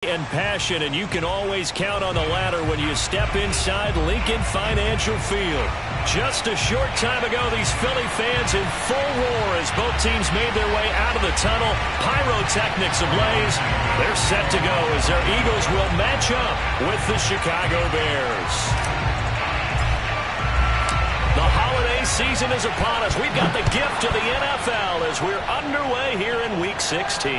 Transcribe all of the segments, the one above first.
And passion, and you can always count on the ladder when you step inside Lincoln Financial Field. Just a short time ago, these Philly fans in full roar as both teams made their way out of the tunnel. Pyrotechnics ablaze. They're set to go as their Eagles will match up with the Chicago Bears. The holiday season is upon us. We've got the gift of the NFL as we're underway here in Week 16.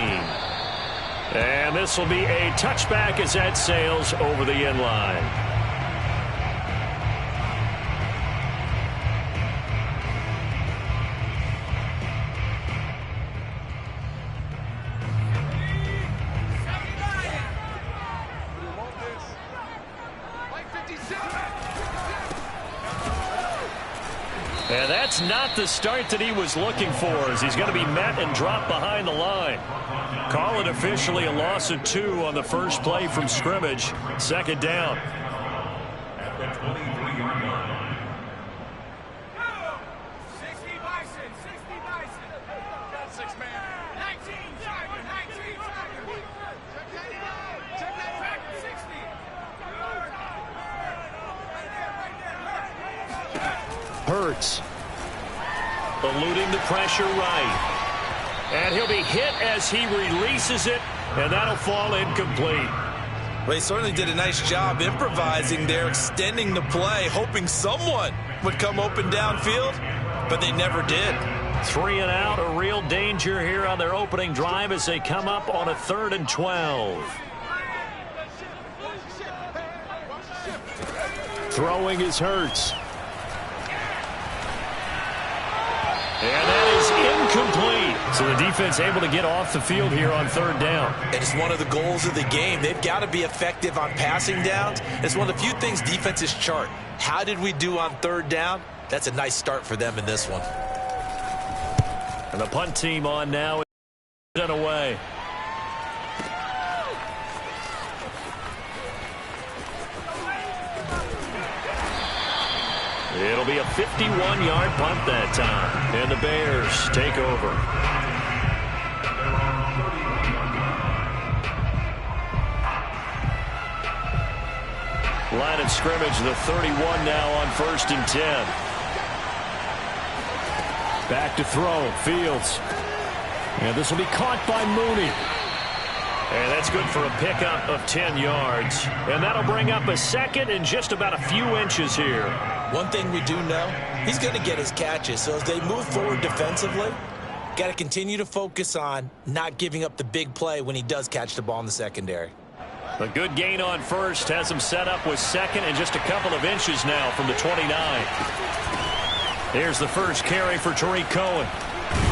And this will be a touchback as that sails over the end line. And that's not the start that he was looking for, as he's going to be met and dropped behind the line. Call it officially a loss of 2 on the first play from scrimmage. Second down. At the 23-yard line. 60 Bison, 60 Bison. Got 6 man. 19 Tiger, 19 Tiger. Check that Tiger, 60. Hurts. Eluding the pressure right. And he'll be hit as he releases it, and that'll fall incomplete. Well, he certainly did a nice job improvising there, extending the play, hoping someone would come open downfield, but they never did. 3 and out, a real danger here on their opening drive as they come up on a 3rd and 12. Throwing is Hurts. And that is incomplete. So the defense able to get off the field here on 3rd down. It's one of the goals of the game. They've got to be effective on passing downs. It's one of the few things defenses chart. How did we do on 3rd down? That's a nice start for them in this one. And the punt team on now. Done away. It'll be a 51-yard punt that time. And the Bears take over. Line of scrimmage, the 31 now on 1st and 10. Back to throw, Fields. And this will be caught by Mooney. And that's good for a pickup of 10 yards. And that'll bring up a 2nd and just about a few inches here. One thing we do know, he's going to get his catches. So as they move forward defensively, got to continue to focus on not giving up the big play when he does catch the ball in the secondary. A good gain on 1st has him set up with 2nd and just a couple of inches now from the 29. Here's the first carry for Tariq Cohen.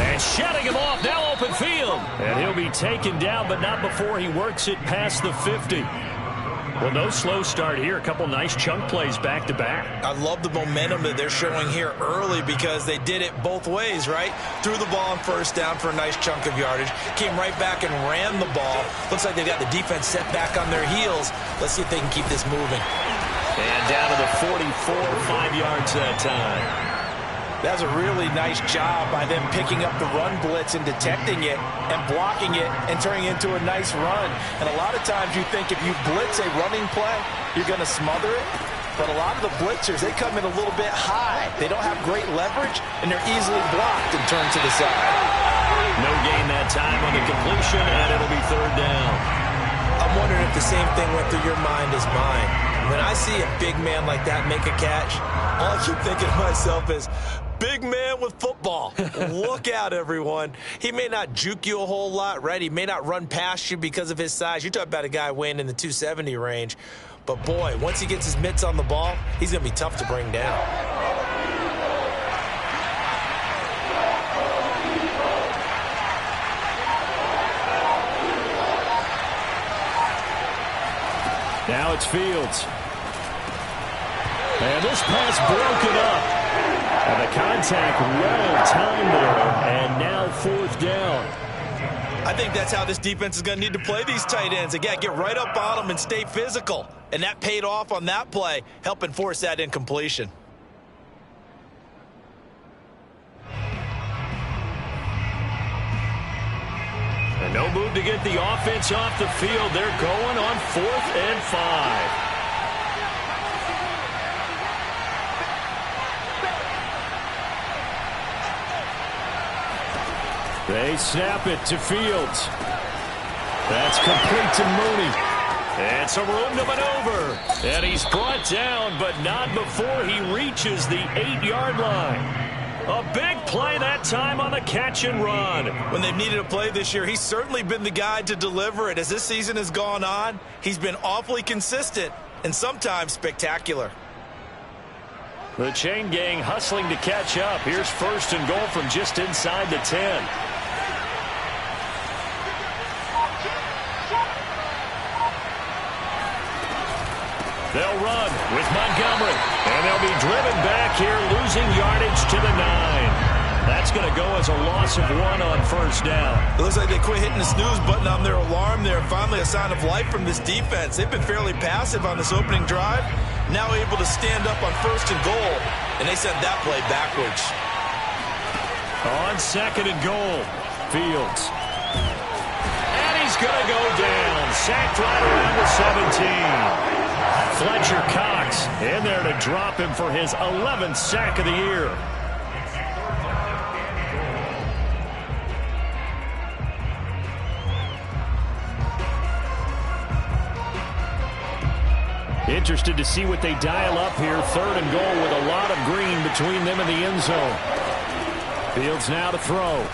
And shutting him off, now open field. And he'll be taken down, but not before he works it past the 50. Well, no slow start here. A couple nice chunk plays back-to-back. I love the momentum that they're showing here early because they did it both ways, right? Threw the ball on 1st down for a nice chunk of yardage. Came right back and ran the ball. Looks like they've got the defense set back on their heels. Let's see if they can keep this moving. And down to the 44, 5 yards that time. That's a really nice job by them picking up the run blitz and detecting it and blocking it and turning it into a nice run. And a lot of times you think if you blitz a running play, you're going to smother it. But a lot of the blitzers, they come in a little bit high. They don't have great leverage, and they're easily blocked and turned to the side. No gain that time on the completion, and it'll be 3rd down. I'm wondering if the same thing went through your mind as mine. When I see a big man like that make a catch, all I keep thinking to myself is, big man with football. Look out, everyone. He may not juke you a whole lot, right? He may not run past you because of his size. You're talking about a guy weighing in the 270 range. But, boy, once he gets his mitts on the ball, he's going to be tough to bring down. Now it's Fields. And this pass broken up. And the contact well timed there. And now 4th down. I think that's how this defense is going to need to play these tight ends. They got to get right up on them and stay physical. And that paid off on that play, helping force that incompletion. And no No move to get the offense off the field. They're going on 4th and 5. They snap it to Fields. That's complete to Mooney. And some room to maneuver. And he's brought down, but not before he reaches the 8-yard line. A big play that time on the catch and run. When they've needed a play this year, he's certainly been the guy to deliver it. As this season has gone on, he's been awfully consistent and sometimes spectacular. The chain gang hustling to catch up. Here's 1st and goal from just inside the 10. They'll run with Montgomery, and they'll be driven back here, losing yardage to the 9. That's going to go as a loss of 1 on 1st down. It looks like they quit hitting the snooze button on their alarm there. Finally a sign of life from this defense. They've been fairly passive on this opening drive. Now able to stand up on 1st and goal, and they sent that play backwards. On 2nd and goal, Fields. And he's going to go down. Sacked right around the 17. Fletcher Cox in there to drop him for his 11th sack of the year. Interested to see what they dial up here. 3rd and goal with a lot of green between them and the end zone. Fields now to throw.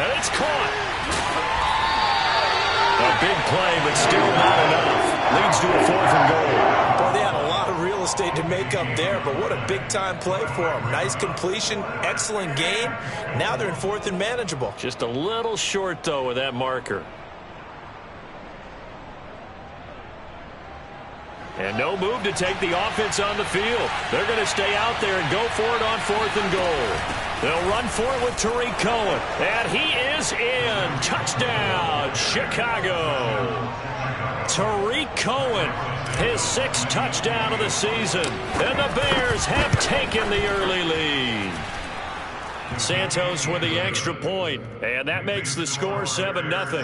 And it's caught. A big play, but still not enough. Leads to a 4th and goal. Boy, they had a lot of real estate to make up there, but what a big-time play for them. Nice completion, excellent gain. Now they're in 4th and manageable. Just a little short, though, with that marker. And no move to take the offense on the field. They're going to stay out there and go for it on 4th and goal. They'll run for it with Tariq Cohen. And he is in. Touchdown, Chicago. Tariq Cohen, his 6th touchdown of the season. And the Bears have taken the early lead. Santos with the extra point. And that makes the score 7-0.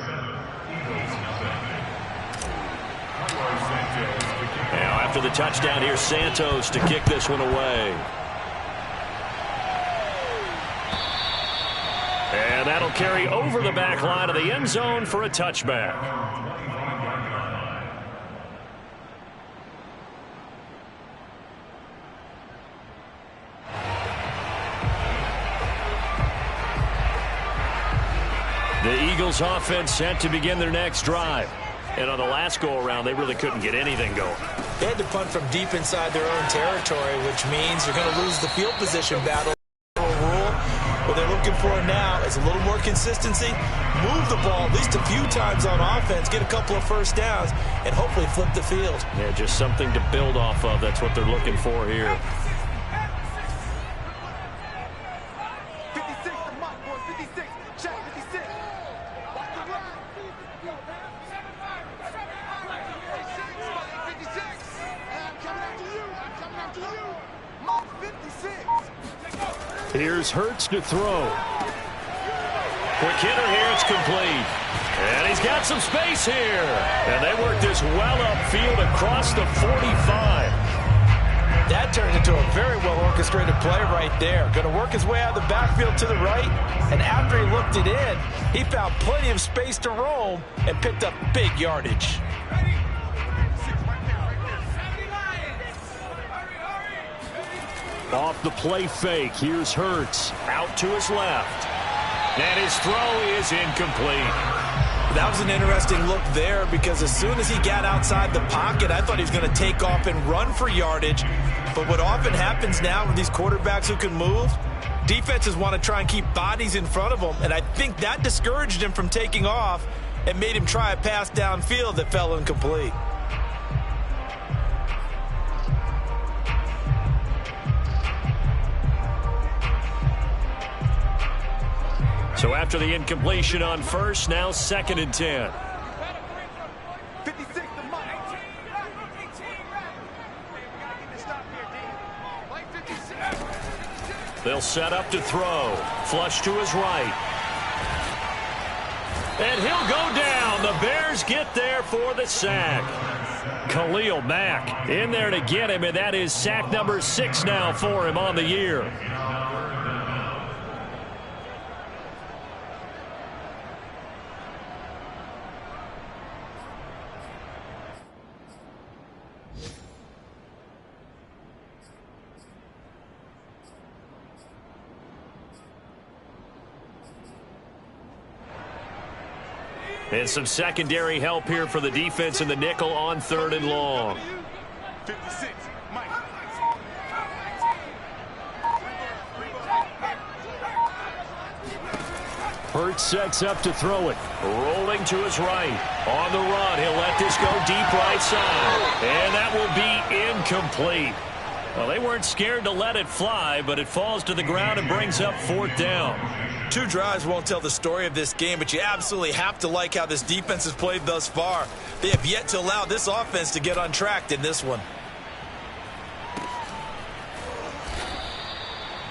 Now after the touchdown, here's Santos to kick this one away. And that'll carry over the back line of the end zone for a touchback. The Eagles offense set to begin their next drive. And on the last go-around, they really couldn't get anything going. They had to punt from deep inside their own territory, which means you're going to lose the field position battle. What they're looking for now is a little more consistency, move the ball at least a few times on offense, get a couple of 1st downs, and hopefully flip the field. Yeah, just something to build off of. That's what they're looking for here. 56, the Mike boys, 56, check 56. Here's Hurts to throw. Quick hitter here, it's complete. And he's got some space here. And they work this well upfield across the 45. That turned into a very well-orchestrated play right there. Going to work his way out of the backfield to the right. And after he looked it in, he found plenty of space to roam and picked up big yardage. Off the play fake, here's Hurts. Out to his left. And his throw is incomplete. That was an interesting look there because as soon as he got outside the pocket, I thought he was going to take off and run for yardage. But what often happens now with these quarterbacks who can move, defenses want to try and keep bodies in front of them. And I think that discouraged him from taking off and made him try a pass downfield that fell incomplete. So after the incompletion on 1st, now 2nd and 10. 56 to Mike. They'll set up to throw. Flush to his right. And he'll go down. The Bears get there for the sack. Khalil Mack in there to get him, and that is sack number 6 now for him on the year. And some secondary help here for the defense in the nickel on 3rd and long. 56, Mike. Hurts sets up to throw it. Rolling to his right. On the run, he'll let this go deep right side. And that will be incomplete. Well, they weren't scared to let it fly, but it falls to the ground and brings up 4th down. 2 drives won't tell the story of this game, but you absolutely have to like how this defense has played thus far. They have yet to allow this offense to get untracked in this one.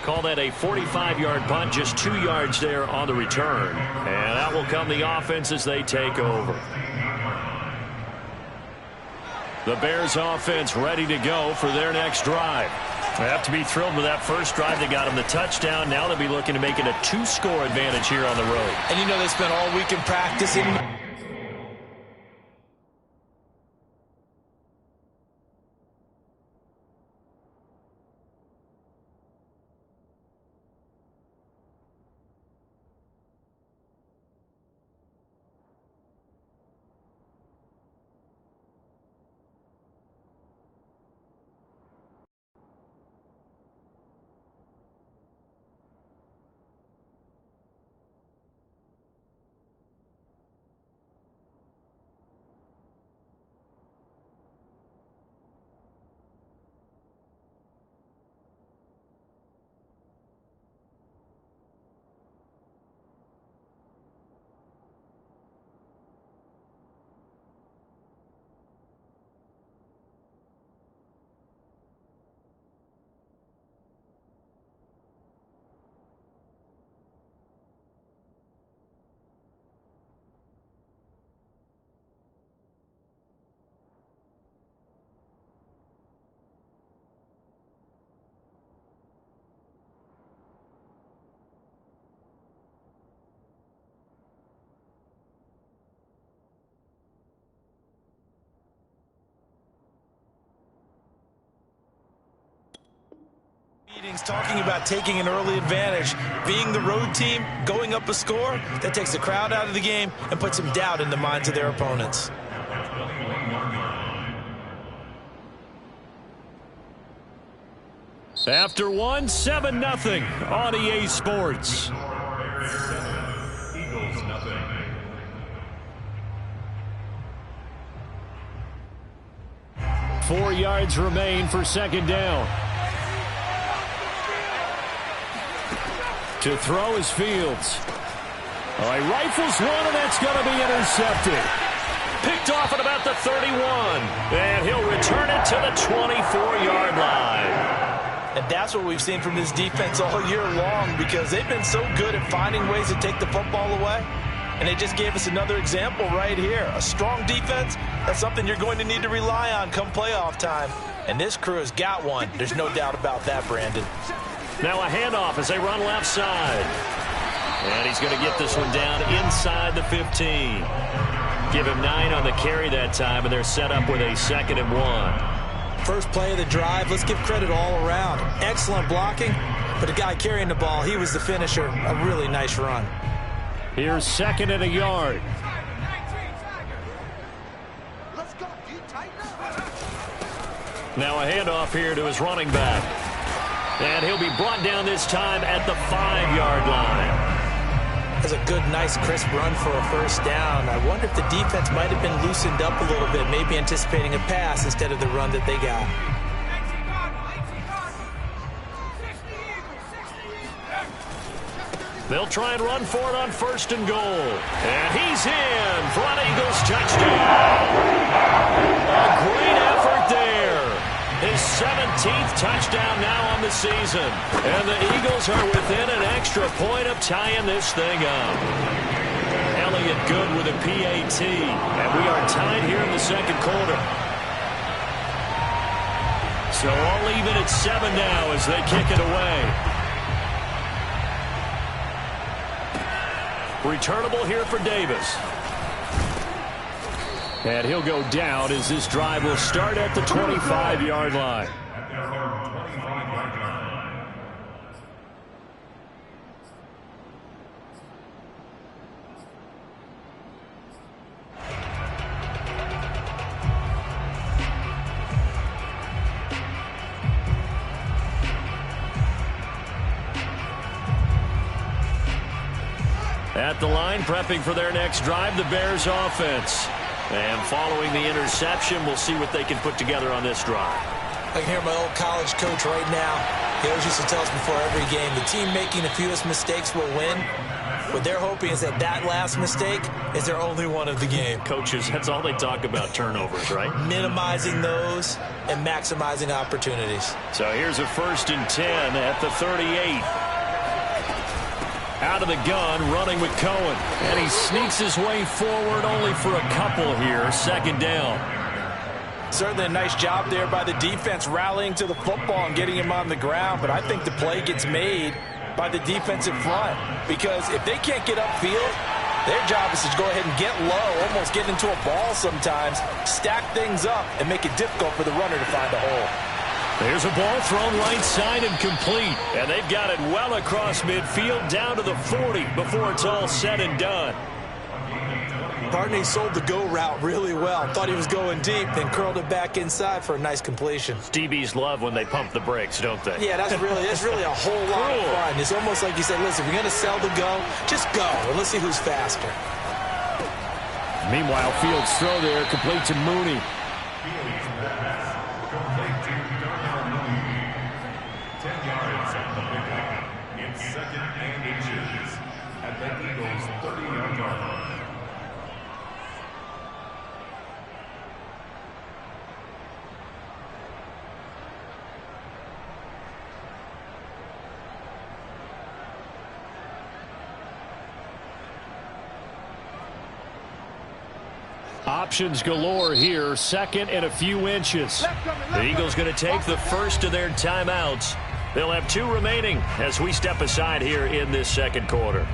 Call that a 45-yard punt, just 2 yards there on the return. And that will come the offense as they take over. The Bears offense ready to go for their next drive. They have to be thrilled with that first drive. They got them the touchdown. Now they'll be looking to make it a 2-score advantage here on the road. And you know they spent all weekend practicing. Meetings talking about taking an early advantage. Being the road team, going up a score, that takes the crowd out of the game and puts some doubt in the minds of their opponents. After one, 7-0 on EA Sports. Eagles nothing. Four yards remain for 2nd down. To throw is Fields. Oh, he rifles one, and that's going to be intercepted. Picked off at about the 31. And he'll return it to the 24-yard line. And that's what we've seen from this defense all year long, because they've been so good at finding ways to take the football away. And they just gave us another example right here. A strong defense, that's something you're going to need to rely on come playoff time. And this crew has got one. There's no doubt about that, Brandon. Now a handoff as they run left side. And he's going to get this one down inside the 15. Give him 9 on the carry that time, and they're set up with a 2nd and 1. First play of the drive, let's give credit all around. Excellent blocking, but the guy carrying the ball, he was the finisher. A really nice run. Here's 2nd and a yard. Now a handoff here to his running back. And he'll be brought down this time at the 5-yard line. That's a good, nice, crisp run for a first down. I wonder if the defense might have been loosened up a little bit, maybe anticipating a pass instead of the run that they got. They'll try and run for it on 1st and goal. And he's in for an Eagles touchdown. A great effort there. His 17th touchdown now on the season. And the Eagles are within an extra point of tying this thing up. Elliott good with a PAT. And we are tied here in the second quarter. So all even at 7 now as they kick it away. Returnable here for Davis. And he'll go down as this drive will start at the 25-yard line. At the line, prepping for their next drive, the Bears offense. And following the interception, we'll see what they can put together on this drive. I can hear my old college coach right now. He always used to tell us before every game, the team making the fewest mistakes will win. What they're hoping is that last mistake is their only one of the game. Coaches, that's all they talk about, turnovers, right? Minimizing those and maximizing opportunities. So here's a 1st and 10 at the 38. Out of the gun, running with Cohen. And he sneaks his way forward only for a couple here. 2nd down. Certainly a nice job there by the defense rallying to the football and getting him on the ground. But I think the play gets made by the defensive front. Because if they can't get upfield, their job is to go ahead and get low, almost get into a ball sometimes, stack things up, and make it difficult for the runner to find a hole. There's a ball thrown right side and complete. And they've got it well across midfield down to the 40 before it's all said and done. Barney sold the go route really well. Thought he was going deep, then curled it back inside for a nice completion. DBs love when they pump the brakes, don't they? Yeah, that's really a whole lot of fun. It's almost like you said, listen, if you're going to sell the go, just go, and let's see who's faster. Meanwhile, Fields' throw there complete to Mooney. 10 yards on the pickup. It's 2nd and inches at the Eagles' 30-yard line. Options galore here. 2nd and a few inches. The Eagles going to take the first of their timeouts. They'll have 2 remaining as we step aside here in this second quarter.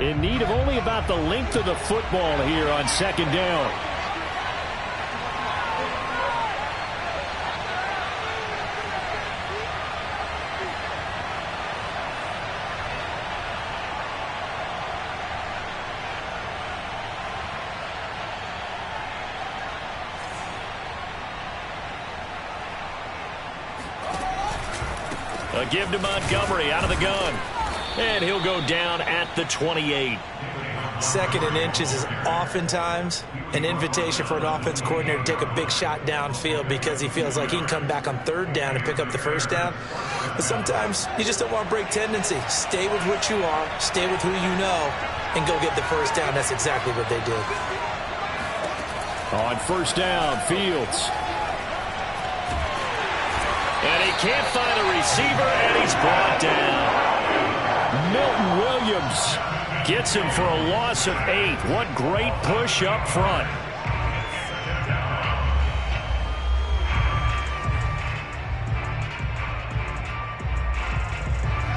In need of only about the length of the football here on 2nd down. A give to Montgomery out of the gun. And he'll go down at the 28. 2nd and inches is oftentimes an invitation for an offense coordinator to take a big shot downfield because he feels like he can come back on 3rd down and pick up the 1st down. But sometimes you just don't want to break tendency. Stay with what you are, stay with who you know, and go get the 1st down. That's exactly what they did. On 1st down, Fields. And he can't find a receiver, and he's brought down. Milton Williams gets him for a loss of 8. What great push up front.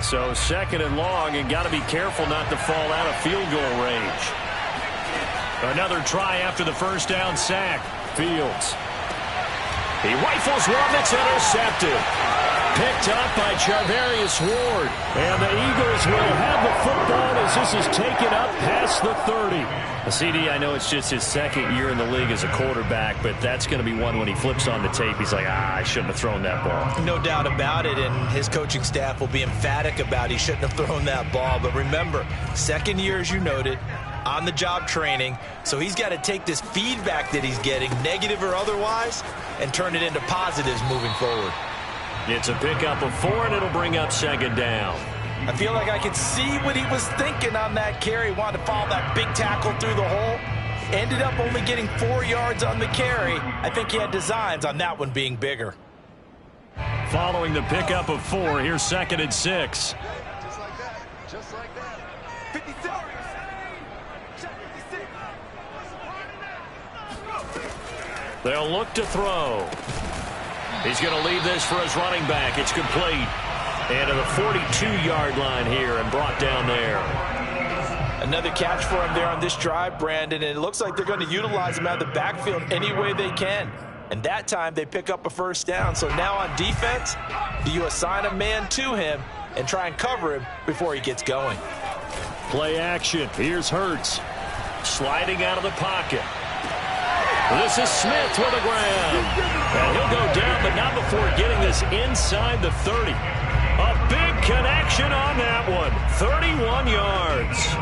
So 2nd and long, and got to be careful not to fall out of field goal range. Another try after the 1st down sack. Fields. He rifles one that's intercepted. Picked up by Charvarius Ward. And the Eagles will have the football as this is taken up past the 30. CD, I know it's just his 2nd year in the league as a quarterback, but that's going to be one when he flips on the tape. He's like, I shouldn't have thrown that ball. No doubt about it, and his coaching staff will be emphatic about he shouldn't have thrown that ball. But remember, 2nd year, as you noted, on-the-job training, so he's got to take this feedback that he's getting, negative or otherwise, and turn it into positives moving forward. It's a pickup of 4, and it'll bring up 2nd down. I feel like I could see what he was thinking on that carry. Wanted to follow that big tackle through the hole. Ended up only getting 4 yards on the carry. I think he had designs on that one being bigger. Following the pickup of 4, here's 2nd and 6. Just like that. Just like that. 56. They'll look to throw. He's going to leave this for his running back. It's complete. And to the 42-yard line here and brought down there. Another catch for him there on this drive, Brandon, and it looks like they're going to utilize him out of the backfield any way they can. And that time they pick up a first down. So now on defense, do you assign a man to him and try and cover him before he gets going? Play action. Here's Hurts. Sliding out of the pocket. This is Smith with the ground. And he'll go down, but not before getting this inside the 30. A big connection on that one. 31 yards.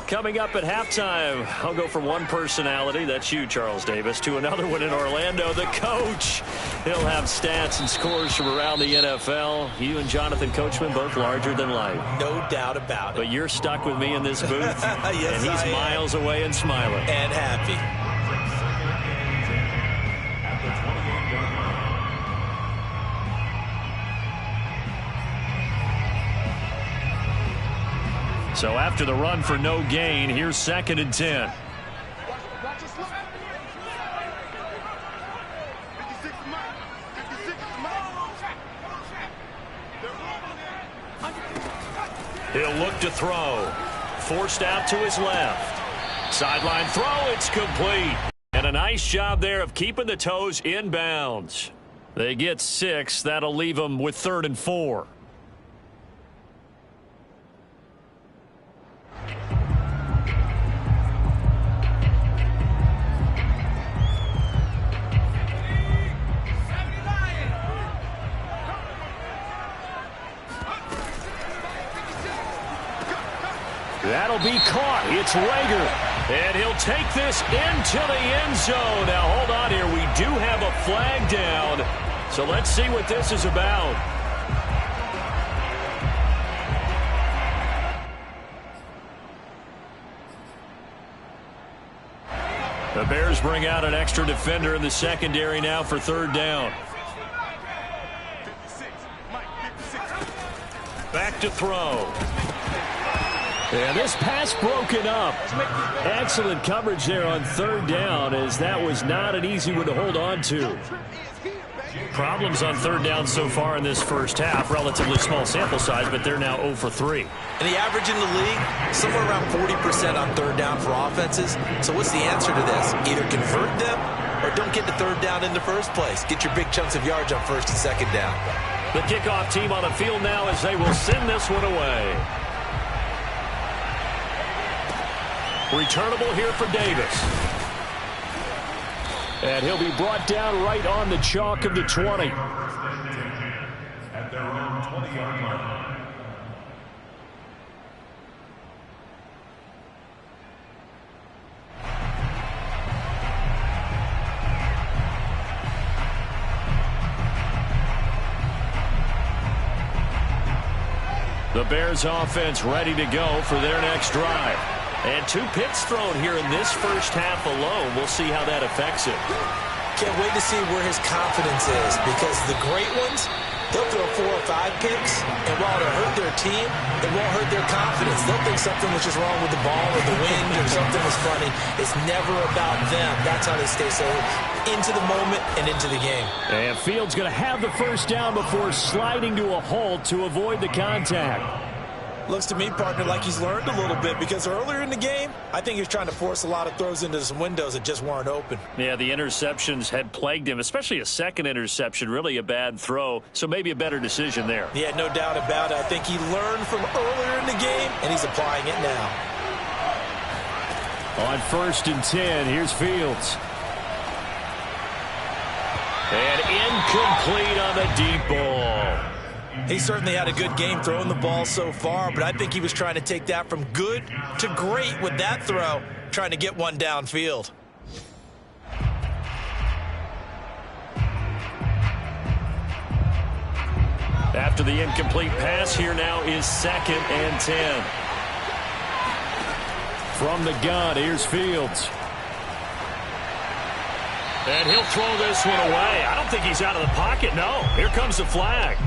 Coming up at halftime, I'll go from one personality, that's you, Charles Davis, to another one in Orlando, the coach. He'll have stats and scores from around the NFL. You and Jonathan Coachman both larger than life. No doubt about it. But you're stuck with me in this booth, yes, and he's miles away and smiling. And happy. So after the run for no gain, here's 2nd and 10. He'll look to throw. Forced out to his left. Sideline throw, it's complete. And a nice job there of keeping the toes in bounds. They get 6. That'll leave them with 3rd and 4. That'll be caught. It's Rager. And he'll take this into the end zone. Now, hold on here. We do have a flag down. So let's see what this is about. The Bears bring out an extra defender in the secondary now for 3rd down. Back to throw. And this pass broken up. Excellent coverage there on 3rd down, as that was not an easy one to hold on to. Problems on 3rd down so far in this first half. Relatively small sample size, but they're now 0 for 3. And the average in the league, somewhere around 40% on 3rd down for offenses. So what's the answer to this? Either convert them or don't get to 3rd down in the first place. Get your big chunks of yards on 1st and 2nd down. The kickoff team on the field now as they will send this one away. Returnable here for Davis. And he'll be brought down right on the chalk of the 20. At their own 20-yard line. The Bears offense ready to go for their next drive. And 2 picks thrown here in this first half alone. We'll see how that affects it. Can't wait to see where his confidence is, because the great ones, they'll throw 4 or 5 picks, and while it'll hurt their team, it won't hurt their confidence. They'll think something was just wrong with the ball or the wind or something was funny. It's never about them. That's how they stay so into the moment and into the game. And Fields going to have the first down before sliding to a halt to avoid the contact. Looks to me, partner, like he's learned a little bit, because earlier in the game, I think he was trying to force a lot of throws into some windows that just weren't open. Yeah, the interceptions had plagued him, especially a second interception, really a bad throw, so maybe a better decision there. Yeah, no doubt about it. I think he learned from earlier in the game, and he's applying it now. On 1st and 10, here's Fields. And incomplete on the deep ball. He certainly had a good game throwing the ball so far, but I think he was trying to take that from good to great with that throw. trying to get one downfield. After the incomplete pass, here now is 2nd and 10. From the gun, here's Fields. And he'll throw this one away. I don't think he's out of the pocket, no. Here comes the flag.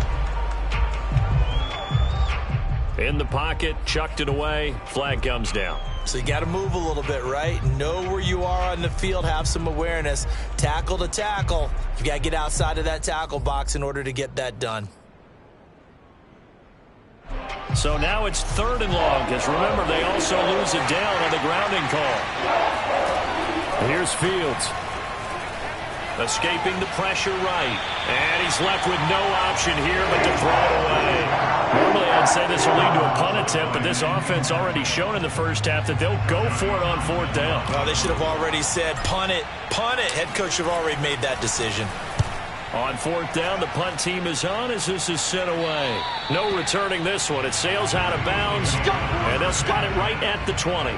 In the pocket, chucked it away, flag comes down. So you got to move a little bit, right? Know where you are on the field, have some awareness. Tackle to tackle. You got to get outside of that tackle box in order to get that done. So now it's 3rd and long, because remember, they also lose it down on the grounding call. Here's Fields. Escaping the pressure right. And he's left with no option here but to throw it away. Normally I'd say this will lead to a punt attempt, but this offense already shown in the first half that they'll go for it on 4th down. Oh, they should have already said, punt it, punt it. Head coach have already made that decision. On 4th down, the punt team is on as this is sent away. No returning this one. It sails out of bounds, and they'll spot it right at the 20.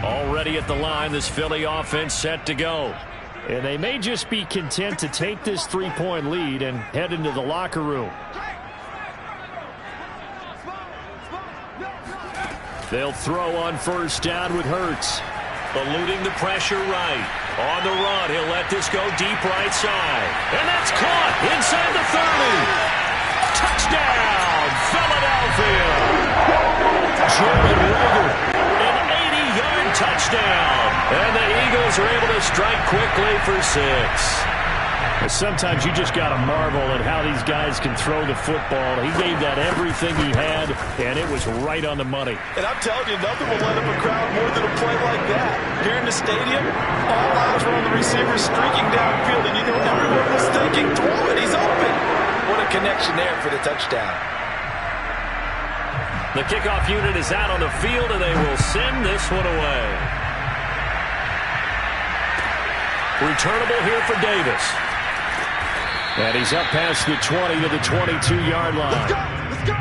Already at the line, this Philly offense set to go. And they may just be content to take this 3-point lead and head into the locker room. They'll throw on 1st down with Hurts. Eluding the pressure right. On the run, he'll let this go deep right side. And that's caught inside the 30. Touchdown, Philadelphia. Jalen Reagor. Touchdown. And the Eagles are able to strike quickly for 6. Sometimes you just got to marvel at how these guys can throw the football. He gave that everything he had, and it was right on the money. And I'm telling you, nothing will light up a crowd more than a play like that. Here in the stadium, all eyes were on the receiver streaking downfield, and you know everyone was thinking, throw it, he's open. What a connection there for the touchdown. The kickoff unit is out on the field, and they will send this one away. Returnable here for Davis. And he's up past the 20 to the 22-yard line. Let's go! Let's go!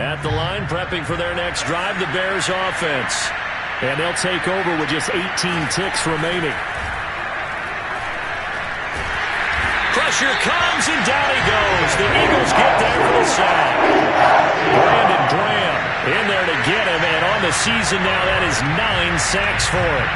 At the line, prepping for their next drive, the Bears offense. And they'll take over with just 18 ticks remaining. Pressure comes, and down he goes. The Eagles get there for the sack. Brandon Graham in there to get him, and on the season now, that is 9 sacks for him.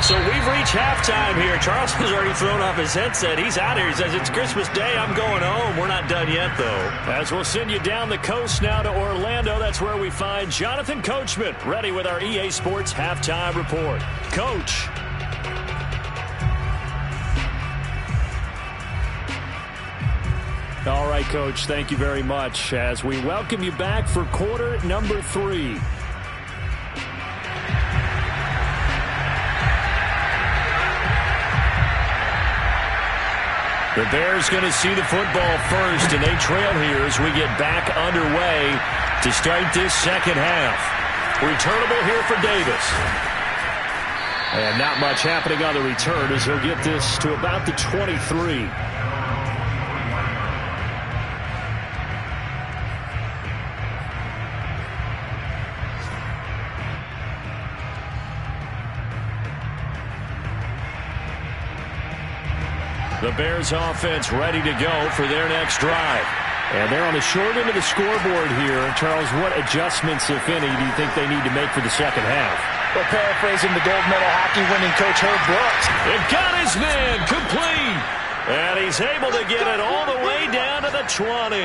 So we've reached halftime here. Charles has already thrown off his headset. He's out here. He says, it's Christmas Day. I'm going home. We're not done yet, though. As we'll send you down the coast now to Orlando. That's where we find Jonathan Coachman, ready with our EA Sports Halftime Report. Coach. All right, Coach, thank you very much as we welcome you back for quarter number 3. The Bears going to see the football first, and they trail here as we get back underway to start this second half. Returnable here for Davis. And not much happening on the return as he'll get this to about the 23. The Bears offense ready to go for their next drive. And they're on the short end of the scoreboard here. Charles, what adjustments, if any, do you think they need to make for the second half? Well, paraphrasing the gold medal hockey winning coach Herb Brooks. It got his man complete. And he's able to get it all the way down to the 20.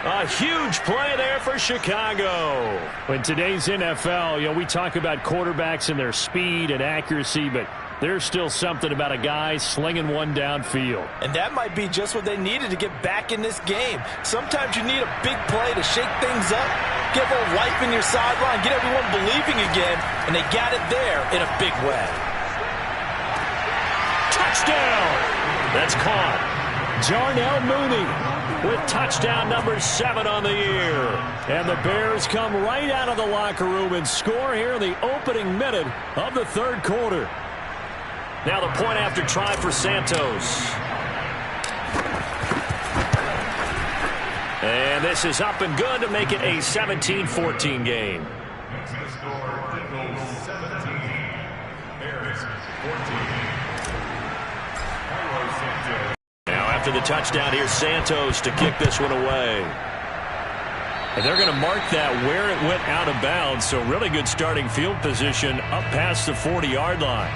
A huge play there for Chicago. In today's NFL, we talk about quarterbacks and their speed and accuracy, but There's still something about a guy slinging one downfield. And that might be just what they needed to get back in this game. Sometimes you need a big play to shake things up, get a little life in your sideline, get everyone believing again, and they got it there in a big way. Touchdown! That's caught. Jarnell Mooney with touchdown number 7 on the year. And the Bears come right out of the locker room and score here in the opening minute of the third quarter. Now the point after try for Santos. And this is up and good to make it a 17-14 game. Next to score, Eagles 17, Bears 14. Now after the touchdown, here's Santos to kick this one away. And they're going to mark that where it went out of bounds, so really good starting field position up past the 40-yard line.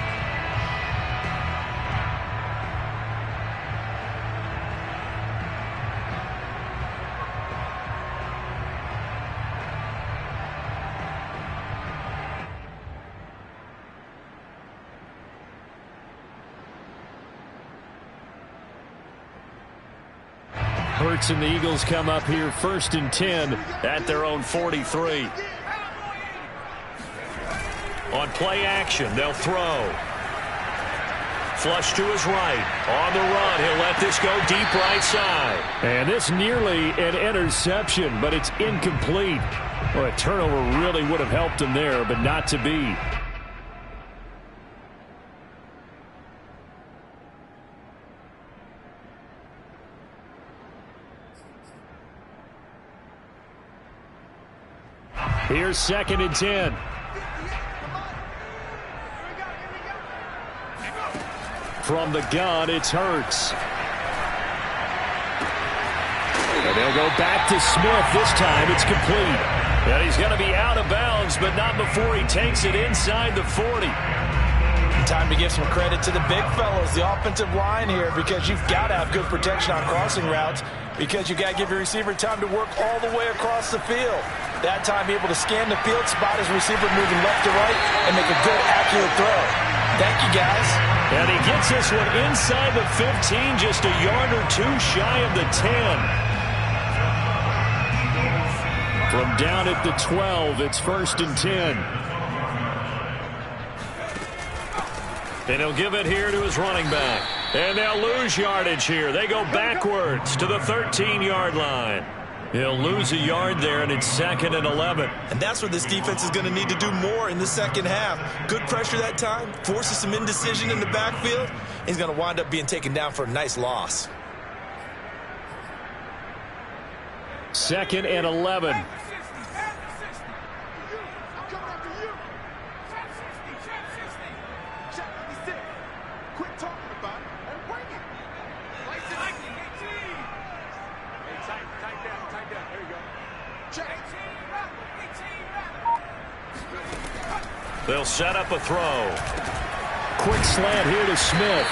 Hurts and the Eagles come up here 1st and 10 at their own 43. On play action, they'll throw. Flush to his right. On the run, he'll let this go deep right side. And this nearly an interception, but it's incomplete. Well, a turnover really would have helped him there, but not to be. Here's 2nd and 10. From the gun, it's Hurts. And they'll go back to Smith. This time it's complete. And he's going to be out of bounds, but not before he takes it inside the 40. Time to give some credit to the big fellas, the offensive line here, because you've got to have good protection on crossing routes, because you got to give your receiver time to work all the way across the field. That time, be able to scan the field, spot his receiver moving left to right, and make a good, accurate throw. Thank you, guys. And he gets this one inside the 15, just a yard or two shy of the 10. From down at the 12, it's 1st and 10. And he'll give it here to his running back. And they'll lose yardage here. They go backwards to the 13-yard line. He'll lose a yard there, and it's 2nd and 11. And that's where this defense is going to need to do more in the second half. Good pressure that time, forces some indecision in the backfield. He's going to wind up being taken down for a nice loss. 2nd and 11. They'll set up a throw. Quick slant here to Smith.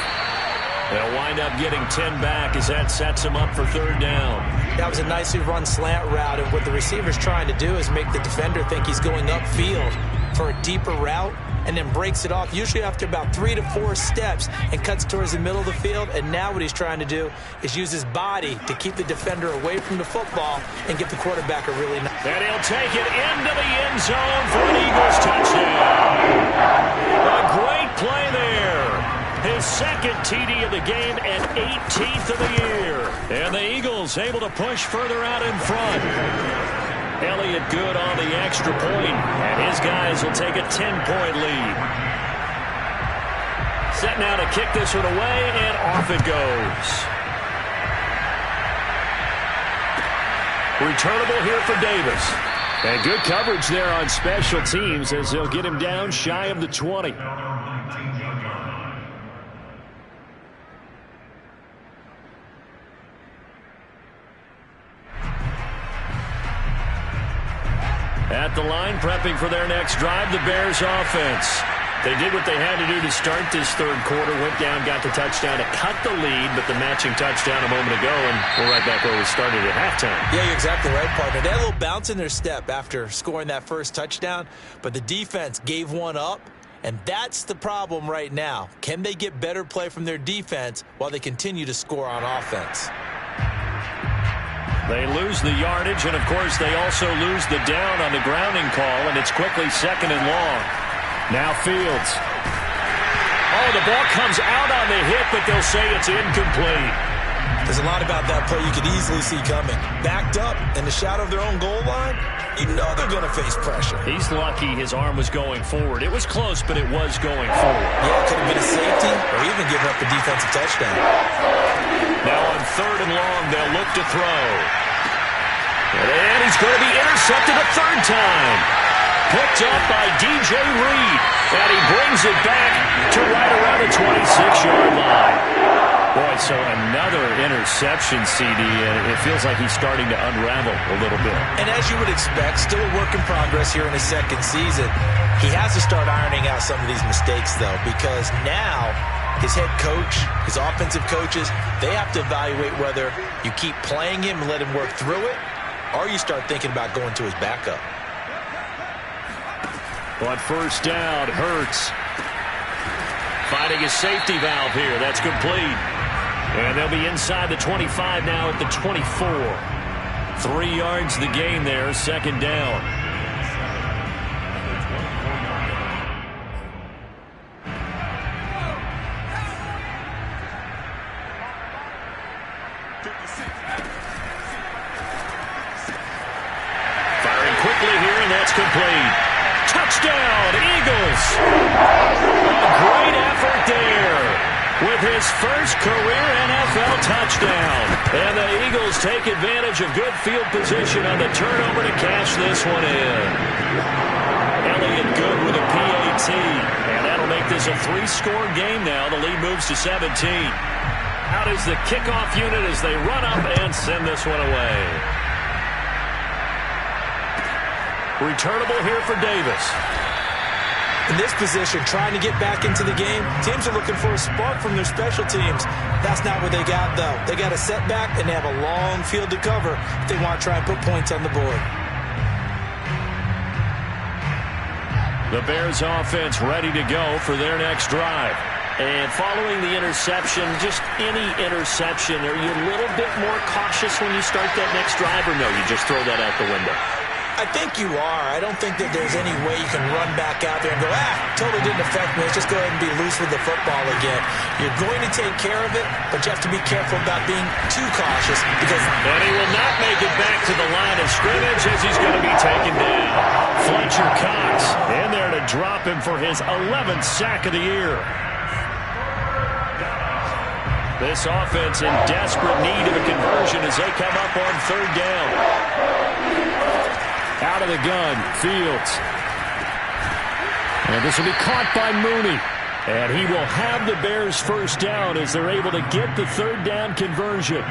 They'll wind up getting 10 back as that sets him up for 3rd down. That was a nicely run slant route, and what the receiver's trying to do is make the defender think he's going upfield for a deeper route, and then breaks it off, usually after about 3 to 4 steps, and cuts towards the middle of the field. And now what he's trying to do is use his body to keep the defender away from the football and give the quarterback a really nice... And he'll take it into the end zone for an Eagles touchdown. A great play there. His 2nd TD of the game and 18th of the year. And the Eagles able to push further out in front. Elliott good on the extra point, and his guys will take a 10-point lead. Set now to kick this one away, and off it goes. Returnable here for Davis. And good coverage there on special teams as they'll get him down shy of the 20. At the line, prepping for their next drive, the Bears offense. They did what they had to do to start this third quarter, went down, got the touchdown to cut the lead, but the matching touchdown a moment ago, and we're right back where we started at halftime. Yeah, you're exactly right, partner. They had a little bounce in their step after scoring that first touchdown, but the defense gave one up, And that's the problem right now. Can they get better play from their defense while they continue to score on offense? They lose the yardage, and, of course, they also lose the down on the grounding call, and it's quickly 2nd and long. Now Fields. Oh, the ball comes out on the hit, but they'll say it's incomplete. There's a lot about that play you could easily see coming. Backed up in the shadow of their own goal line, you know they're going to face pressure. He's lucky his arm was going forward. It was close, but it was going forward. Yeah, it could have been a safety or even given up a defensive touchdown. Now on 3rd and long, they'll look to throw. And he's going to be intercepted a 3rd time. Picked up by DJ Reed. And he brings it back to right around the 26-yard line. Boy, so another interception, CD, and it feels like he's starting to unravel a little bit. And as you would expect, still a work in progress here in his 2nd season. He has to start ironing out some of these mistakes, though, because now his head coach, his offensive coaches, they have to evaluate whether you keep playing him and let him work through it, or you start thinking about going to his backup. On 1st down, Hurts finding his safety valve here. That's complete. And they'll be inside the 25 now at the 24. 3 yards the gain there, 2nd down. Firing quickly here, and that's complete. Touchdown, Eagles! A great effort there with his first career NFL touchdown. And the Eagles take advantage of good field position on the turnover to cash this one in. Elliott good with a PAT. And that'll make this a 3-score game now. The lead moves to 17. Out is the kickoff unit as they run up and send this one away. Returnable here for Davis. In this position, trying to get back into the game, teams are looking for a spark from their special teams. That's not what they got, though. They got a setback, and they have a long field to cover if they want to try and put points on the board. The Bears offense ready to go for their next drive. And following the interception, just any interception, are you a little bit more cautious when you start that next drive, or no, you just throw that out the window? I think you are. I don't think that there's any way you can run back out there and go, totally didn't affect me. Let's just go ahead and be loose with the football again. You're going to take care of it, but you have to be careful about being too cautious because... And he will not make it back to the line of scrimmage as he's going to be taken down. Fletcher Cox in there to drop him for his 11th sack of the year. This offense in desperate need of a conversion as they come up on 3rd down. Out of the gun, Fields. And this will be caught by Mooney. And he will have the Bears' 1st down as they're able to get the 3rd down conversion.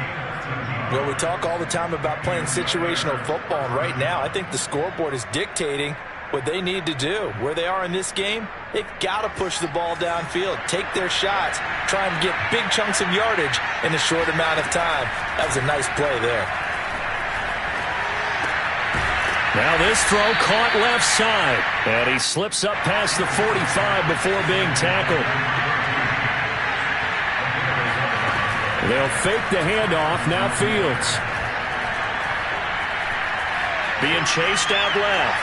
Well, we talk all the time about playing situational football, and right now I think the scoreboard is dictating what they need to do. Where they are in this game, they've got to push the ball downfield, take their shots, try and get big chunks of yardage in a short amount of time. That was a nice play there. Now this throw caught left side, and he slips up past the 45 before being tackled. They'll fake the handoff, now Fields. Being chased out left.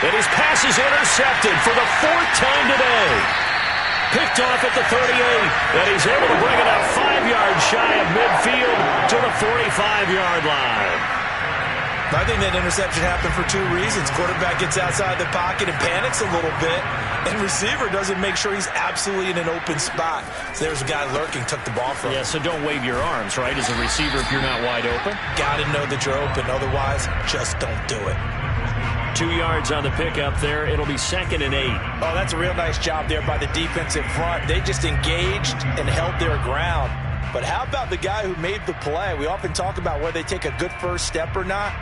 And his pass is intercepted for the 4th time today. Picked off at the 38, and he's able to bring it up 5 yards shy of midfield to the 45-yard line. I think that interception happened for 2 reasons. Quarterback gets outside the pocket and panics a little bit, and receiver doesn't make sure he's absolutely in an open spot. So there's a guy lurking, took the ball from him. Yeah, so don't wave your arms, right, as a receiver if you're not wide open. Got to know that you're open. Otherwise, just don't do it. 2 yards on the pickup there. It'll be 2nd and 8. Oh, that's a real nice job there by the defensive front. They just engaged and held their ground. But how about the guy who made the play? We often talk about whether they take a good first step or not.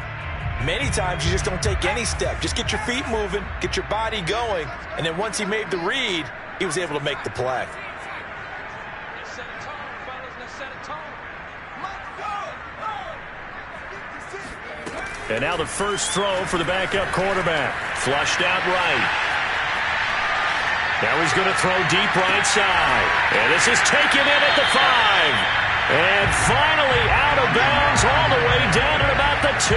Many times you just don't take any step. Just get your feet moving, get your body going, and then once he made the read, he was able to make the play. And now the first throw for the backup quarterback. Flushed out right. Now he's going to throw deep right side. And this is taken in at the 5. And finally out of bounds all the way down at about the 2.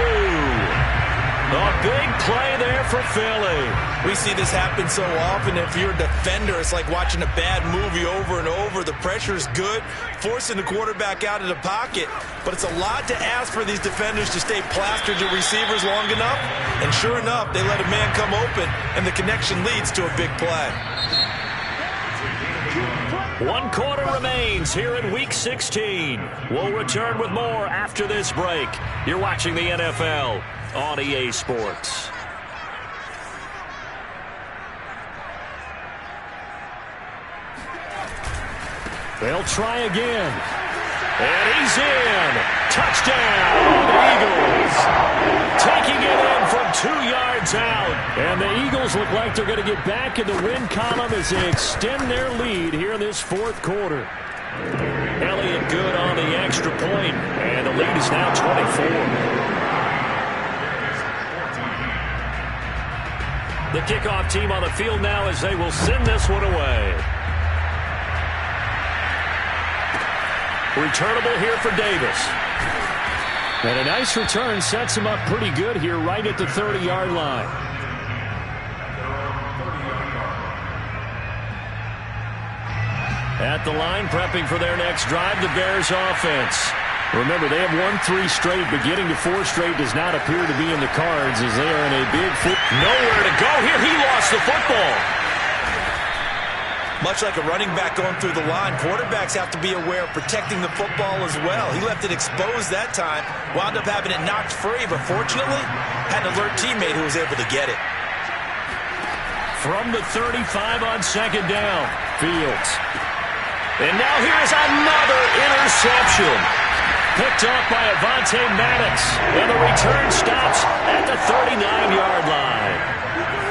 A big play there for Philly. We see this happen so often. If you're a defender, it's like watching a bad movie over and over. The pressure is good, forcing the quarterback out of the pocket. But it's a lot to ask for these defenders to stay plastered to receivers long enough. And sure enough, they let a man come open, and the connection leads to a big play. 1 quarter remains here in Week 16. We'll return with more after this break. You're watching the NFL on EA Sports. They'll try again. And he's in. Touchdown, Eagles. Taking it in from 2 yards out. And the Eagles look like they're going to get back in the win column as they extend their lead here in this 4th quarter. Elliott good on the extra point. And the lead is now 24. The kickoff team on the field now as they will send this one away. Returnable here for Davis. And a nice return sets him up pretty good here right at the 30-yard line. At the line, prepping for their next drive, the Bears offense. Remember, they have won 3 straight, but getting to 4 straight does not appear to be in the cards as they are in a big nowhere to go here. He lost the football. Much like a running back going through the line, quarterbacks have to be aware of protecting the football as well. He left it exposed that time, wound up having it knocked free, but fortunately, had an alert teammate who was able to get it. From the 35 on 2nd down, Fields. And now here's another interception. Picked off by Avonte Maddox. And the return stops at the 39-yard line.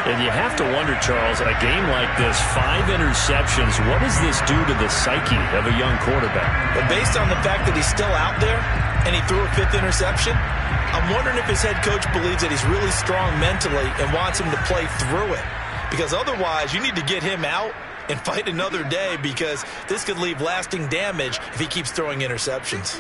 And you have to wonder, Charles, a game like this, 5 interceptions, what does this do to the psyche of a young quarterback? But based on the fact that he's still out there and he threw a 5th interception, I'm wondering if his head coach believes that he's really strong mentally and wants him to play through it. Because otherwise, you need to get him out and fight another day, because this could leave lasting damage if he keeps throwing interceptions.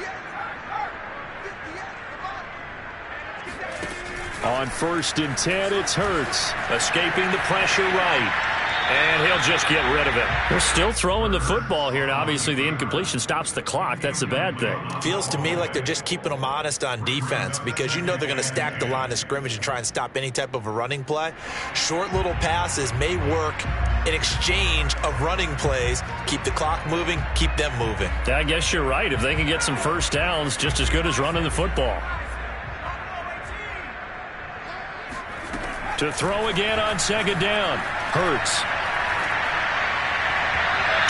On 1st and 10, it's Hurts. Escaping the pressure right. And he'll just get rid of it. They're still throwing the football here. And obviously, the incompletion stops the clock. That's a bad thing. Feels to me like they're just keeping them honest on defense, because you know they're going to stack the line of scrimmage and try and stop any type of a running play. Short little passes may work in exchange of running plays. Keep the clock moving, keep them moving. I guess you're right. If they can get some first downs, just as good as running the football. To throw again on 2nd down. Hurts.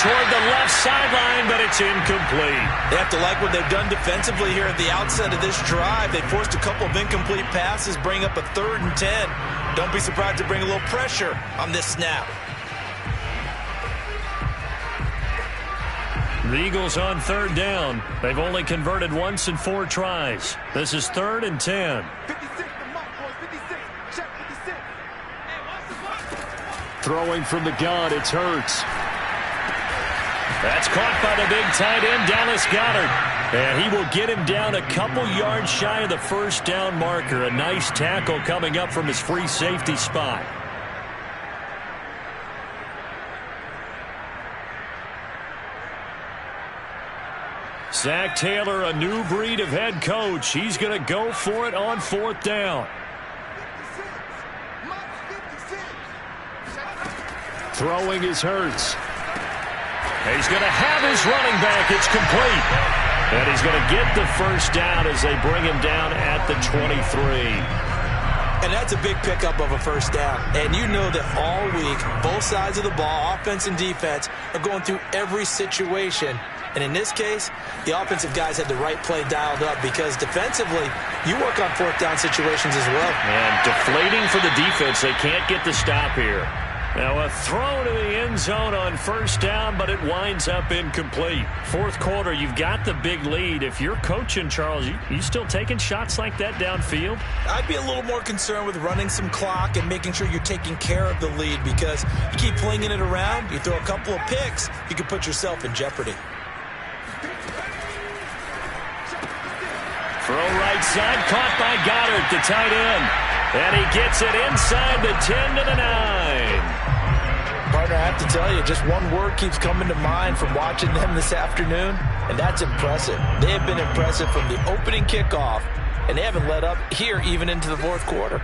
Toward the left sideline, but it's incomplete. They have to like what they've done defensively here at the outset of this drive. They forced a couple of incomplete passes, bring up a 3rd and 10. Don't be surprised to bring a little pressure on this snap. The Eagles on 3rd down. They've only converted once in 4 tries. This is 3rd and 10. 56, the mark, boys. 56. Check 56. Throwing from the gun, it's Hurts. That's caught by the big tight end, Dallas Goedert. And he will get him down a couple yards shy of the first down marker. A nice tackle coming up from his free safety spot. Zach Taylor, a new breed of head coach. He's going to go for it on 4th down. Throwing is Hurts. He's going to have his running back. It's complete. And he's going to get the first down as they bring him down at the 23. And that's a big pickup of a first down. And you know that all week, both sides of the ball, offense and defense, are going through every situation. And in this case, the offensive guys had the right play dialed up, because defensively, you work on 4th down situations as well. And deflating for the defense. They can't get the stop here. Now a throw to the end zone on first down, but it winds up incomplete. Fourth quarter, you've got the big lead. If you're coaching, Charles, you still taking shots like that downfield? I'd be a little more concerned with running some clock and making sure you're taking care of the lead, because you keep flinging it around, you throw a couple of picks, you can put yourself in jeopardy. Throw right side, caught by Goddard, the tight end. And he gets it inside the 10 to the 9. Partner, I have to tell you, just one word keeps coming to mind from watching them this afternoon, and that's impressive. They have been impressive from the opening kickoff, and they haven't let up here even into the fourth quarter.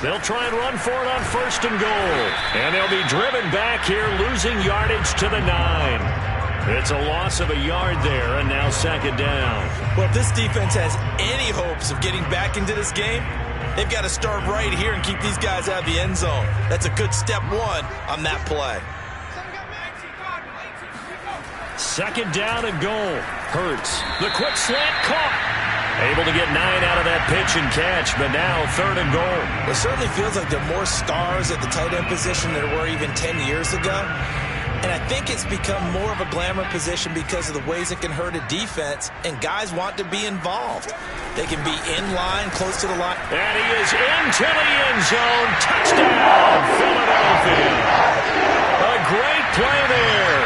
They'll try and run for it on first and goal. And they'll be driven back here, losing yardage to the 9. It's a loss of a yard there, and now second down. Well, if this defense has any hopes of getting back into this game, they've got to start right here and keep these guys out of the end zone. That's a good step one on that play. Second down and goal. Hurts. The quick slant caught. Able to get 9 out of that pitch and catch, but now third and goal. It certainly feels like there are more stars at the tight end position than there were even 10 years ago. And I think it's become more of a glamour position because of the ways it can hurt a defense, and guys want to be involved. They can be in line, close to the line. And he is into the end zone. Touchdown, Philadelphia. A great play there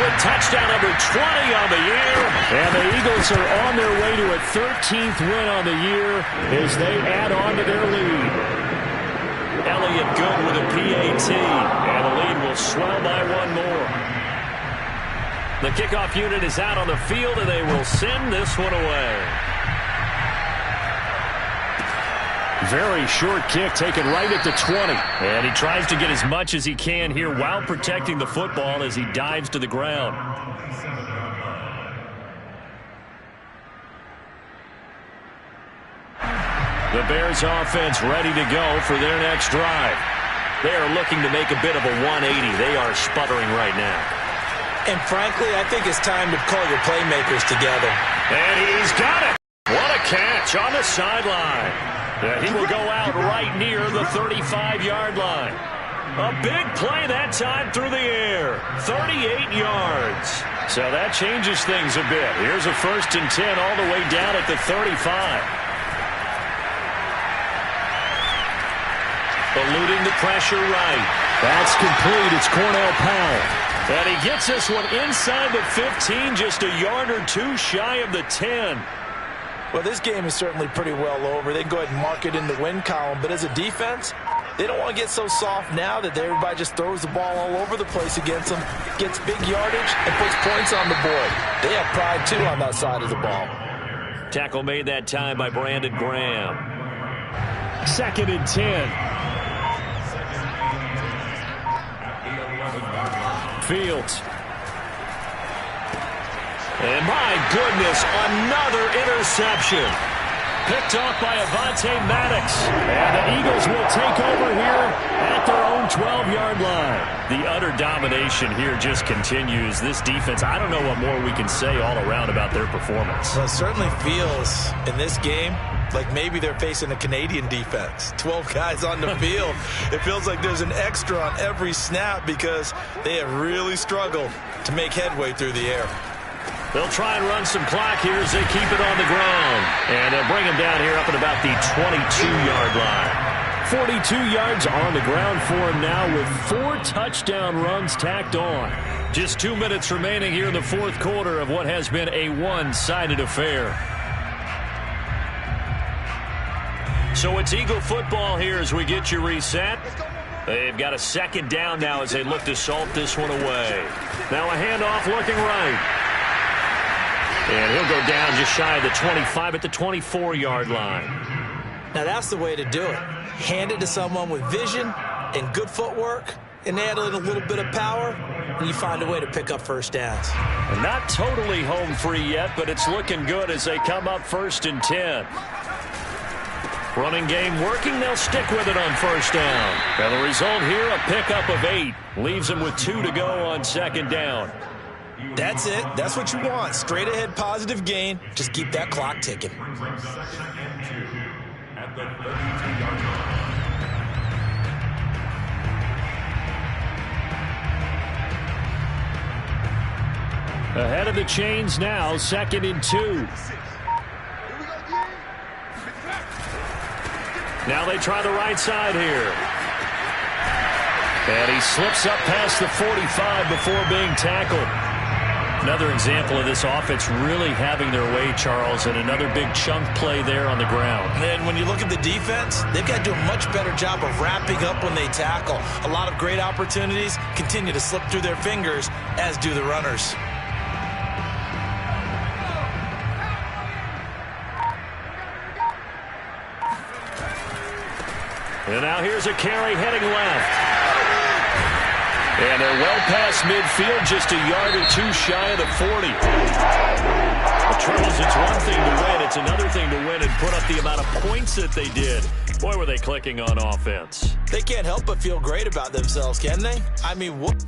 with touchdown number 20 on the year. And the Eagles are on their way to a 13th win on the year as they add on to their lead. Elliott good with a PAT, and the lead will swell by one more. The kickoff unit is out on the field, and they will send this one away. Very short kick taken right at the 20. And he tries to get as much as he can here while protecting the football as he dives to the ground. The Bears offense ready to go for their next drive. They are looking to make a bit of a 180. They are sputtering right now. And frankly, I think it's time to call your playmakers together. And he's got it. What a catch on the sideline. He will go out right near the 35-yard line. A big play that time through the air. 38 yards. So that changes things a bit. Here's a 1st and 10 all the way down at the 35. Eluding the pressure right. That's complete. It's Cornell Powell. And he gets this one inside the 15, just a yard or two shy of the 10. Well, this game is certainly pretty well over. They can go ahead and mark it in the win column. But as a defense, they don't want to get so soft now that everybody just throws the ball all over the place against them, gets big yardage, and puts points on the board. They have pride, too, on that side of the ball. Tackle made that time by Brandon Graham. 2nd and 10. Fields. And my goodness, another interception. Picked off by Avonte Maddox. And the Eagles will take over here at their own 12-yard line. The utter domination here just continues. This defense, I don't know what more we can say all around about their performance. Well, it certainly feels in this game like maybe they're facing a Canadian defense. 12 guys on the field. It feels like there's an extra on every snap because they have really struggled to make headway through the air. They'll try and run some clock here as they keep it on the ground. And they'll bring him down here up at about the 22-yard line. 42 yards on the ground for him now with 4 touchdown runs tacked on. Just 2 minutes remaining here in the fourth quarter of what has been a one-sided affair. So it's Eagle football here as we get you reset. They've got a second down now as they look to salt this one away. Now a handoff looking right. And he'll go down just shy of the 25 at the 24-yard line. Now that's the way to do it. Hand it to someone with vision and good footwork, and add in a little bit of power, and you find a way to pick up first downs. And not totally home free yet, but it's looking good as they come up 1st and 10. Running game working, they'll stick with it on first down. And the result here, a pickup of 8. Leaves them with 2 to go on second down. That's it. That's what you want. Straight ahead positive gain. Just keep that clock ticking. at the 32-yard line. Ahead of the chains now, 2nd and 2. Now they try the right side here. And he slips up past the 45 before being tackled. Another example of this offense really having their way, Charles, and another big chunk play there on the ground. And when you look at the defense, they've got to do a much better job of wrapping up when they tackle. A lot of great opportunities continue to slip through their fingers, as do the runners. And now here's a carry heading left. And they're well past midfield, just a yard or two shy of the 40. Well, Charles, it's one thing to win. It's another thing to win and put up the amount of points that they did. Boy, were they clicking on offense. They can't help but feel great about themselves, can they? I mean, what...